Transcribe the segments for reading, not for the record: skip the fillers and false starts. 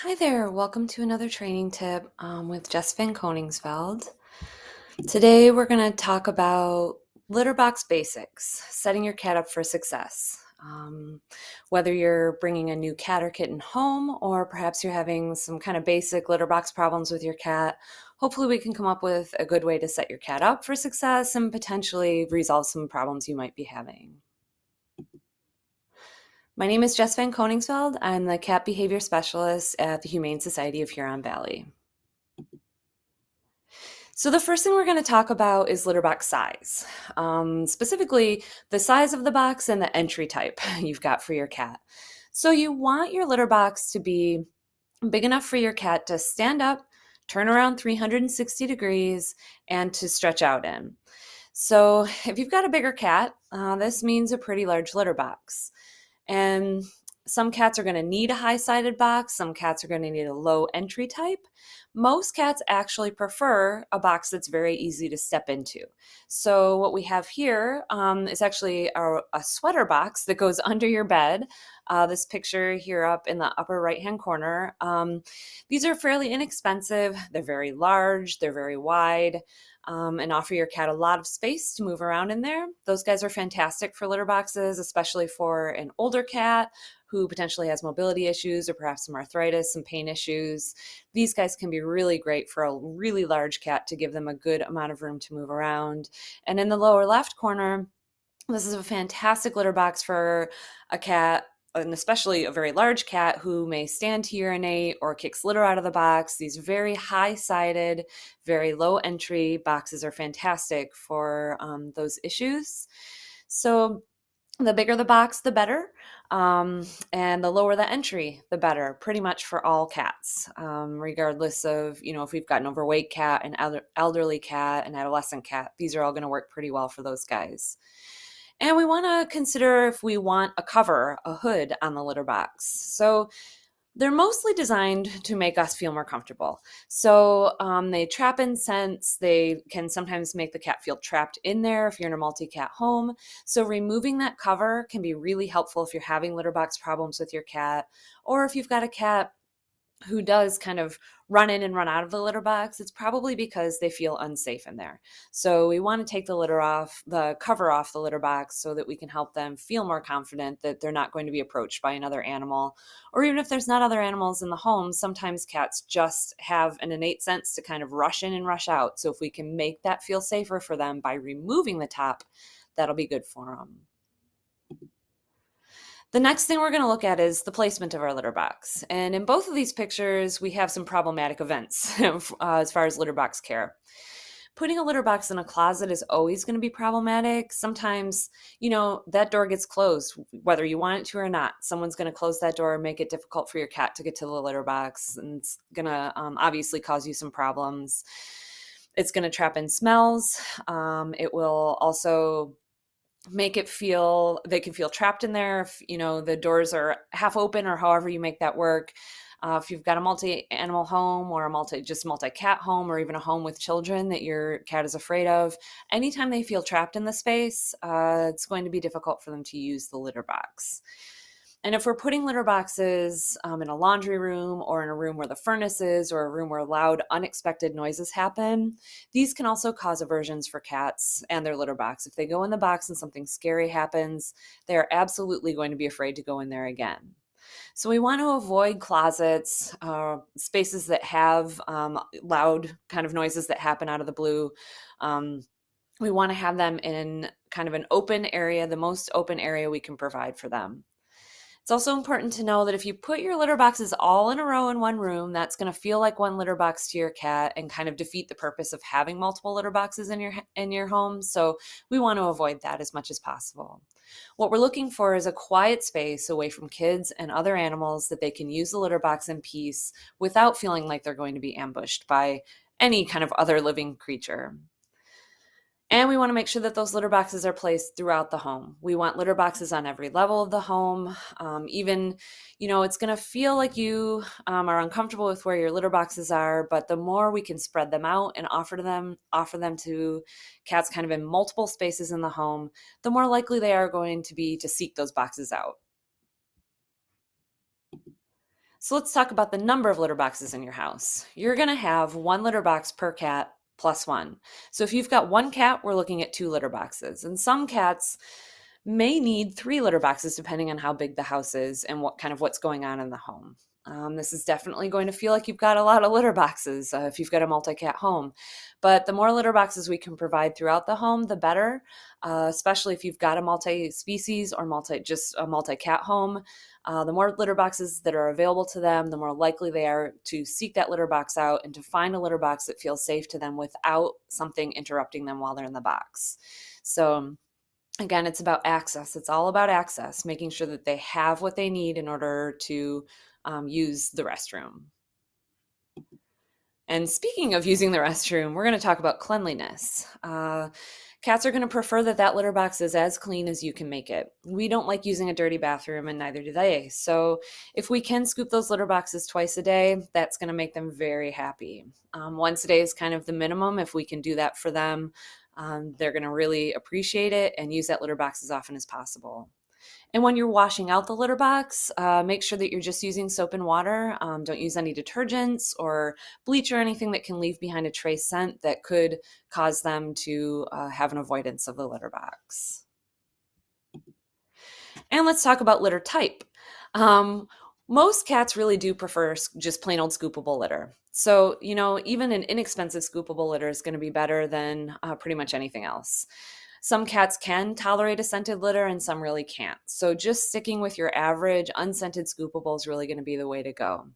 Hi there, welcome to another training tip with Jess Van Koningsveld. Today we're going to talk about litter box basics, setting your cat up for success. Whether you're bringing a new cat or kitten home, or perhaps you're having some kind of basic litter box problems with your cat, hopefully we can come up with a good way to set your cat up for success and potentially resolve some problems you might be having. My name is Jess Van Koningsveld. I'm the cat behavior specialist at the Humane Society of Huron Valley. So the first thing we're going to talk about is litter box size, specifically the size of the box and the entry type you've got for your cat. So you want your litter box to be big enough for your cat to stand up, turn around 360 degrees, and to stretch out in. So if you've got a bigger cat, this means a pretty large litter box. And some cats are going to need a high-sided box. Some cats are going to need a low entry type. Most cats actually prefer a box that's very easy to step into. So what we have here is actually a sweater box that goes under your bed. This picture here up in the upper right-hand corner. These are fairly inexpensive. They're very large. They're very wide. And offer your cat a lot of space to move around in there. Those guys are fantastic for litter boxes, especially for an older cat who potentially has mobility issues or perhaps some arthritis, some pain issues. These guys can be really great for a really large cat to give them a good amount of room to move around. And in the lower left corner, this is a fantastic litter box for a cat, and especially a very large cat who may stand to urinate or kicks litter out of the box. These very high-sided, very low entry boxes are fantastic for those issues. So the bigger the box, the better. And the lower the entry, the better, pretty much for all cats, regardless of, if we've got an overweight cat, an elderly cat, an adolescent cat, these are all going to work pretty well for those guys. And we want to consider if we want a cover, a hood on the litter box. So they're mostly designed to make us feel more comfortable. So they trap in scents. They can sometimes make the cat feel trapped in there if you're in a multi-cat home. So removing that cover can be really helpful if you're having litter box problems with your cat, or if you've got a cat who does kind of run in and run out of the litter box. It's probably because they feel unsafe in there. So we want to take the cover off the litter box so that we can help them feel more confident that they're not going to be approached by another animal. Or even if there's not other animals in the home, sometimes cats just have an innate sense to kind of rush in and rush out. So if we can make that feel safer for them by removing the top, that'll be good for them. The next thing we're going to look at is the placement of our litter box. And in both of these pictures, we have some problematic events as far as litter box care. Putting a litter box in a closet is always going to be problematic. Sometimes, that door gets closed, whether you want it to or not. Someone's going to close that door and make it difficult for your cat to get to the litter box. And it's going to obviously cause you some problems. It's going to trap in smells. It will also make it feel they can feel trapped in there if the doors are half open or however you make that work. If you've got a multi-animal home or a multi-cat home, or even a home with children that your cat is afraid of, anytime they feel trapped in the space, it's going to be difficult for them to use the litter box. And if we're putting litter boxes in a laundry room, or in a room where the furnace is, or a room where loud, unexpected noises happen, these can also cause aversions for cats and their litter box. If they go in the box and something scary happens, they are absolutely going to be afraid to go in there again. So we want to avoid closets, spaces that have loud kind of noises that happen out of the blue. We want to have them in kind of an open area, the most open area we can provide for them. It's also important to know that if you put your litter boxes all in a row in one room, that's going to feel like one litter box to your cat and kind of defeat the purpose of having multiple litter boxes in your home. So we want to avoid that as much as possible. What we're looking for is a quiet space away from kids and other animals that they can use the litter box in peace without feeling like they're going to be ambushed by any kind of other living creature. And we want to make sure that those litter boxes are placed throughout the home. We want litter boxes on every level of the home. Even, it's going to feel like you are uncomfortable with where your litter boxes are, but the more we can spread them out and offer them to cats kind of in multiple spaces in the home, the more likely they are going to be to seek those boxes out. So let's talk about the number of litter boxes in your house. You're going to have one litter box per cat plus one. So if you've got one cat, we're looking at two litter boxes. And some cats may need three litter boxes depending on how big the house is and what's going on in the home. This is definitely going to feel like you've got a lot of litter boxes if you've got a multi-cat home. But the more litter boxes we can provide throughout the home, the better, especially if you've got a multi-species or just a multi-cat home. The more litter boxes that are available to them, the more likely they are to seek that litter box out and to find a litter box that feels safe to them without something interrupting them while they're in the box. So again, it's about access. It's all about access, making sure that they have what they need in order to use the restroom. And speaking of using the restroom, we're going to talk about cleanliness. Cats are going to prefer that litter box is as clean as you can make it. We don't like using a dirty bathroom, and neither do they. So if we can scoop those litter boxes twice a day, that's going to make them very happy. Once a day is kind of the minimum. If we can do that for them, they're going to really appreciate it and use that litter box as often as possible. And when you're washing out the litter box, make sure that you're just using soap and water. Don't use any detergents or bleach or anything that can leave behind a trace scent that could cause them to have an avoidance of the litter box. And let's talk about litter type. Um, Most cats really do prefer just plain old scoopable litter. So, even an inexpensive scoopable litter is going to be better than pretty much anything else. Some cats can tolerate a scented litter and some really can't. So just sticking with your average unscented scoopable is really going to be the way to go.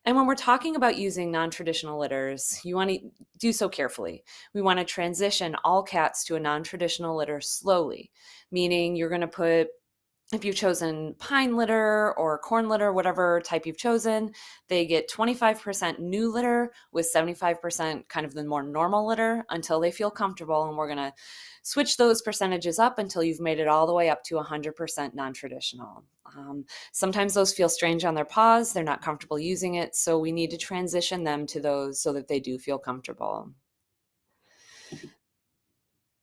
And when we're talking about using non-traditional litters, you want to do so carefully. We want to transition all cats to a non-traditional litter slowly, meaning you're going to put, if you've chosen pine litter or corn litter, whatever type you've chosen, they get 25% new litter with 75% kind of the more normal litter until they feel comfortable. And we're going to switch those percentages up until you've made it all the way up to 100% non-traditional. Sometimes those feel strange on their paws. They're not comfortable using it. So we need to transition them to those so that they do feel comfortable.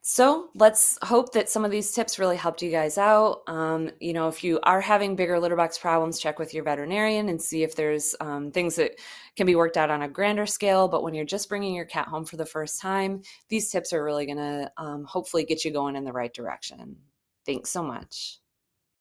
So let's hope that some of these tips really helped you guys out. If you are having bigger litter box problems, check with your veterinarian and see if there's things that can be worked out on a grander scale. But when you're just bringing your cat home for the first time, these tips are really going to hopefully get you going in the right direction. Thanks so much.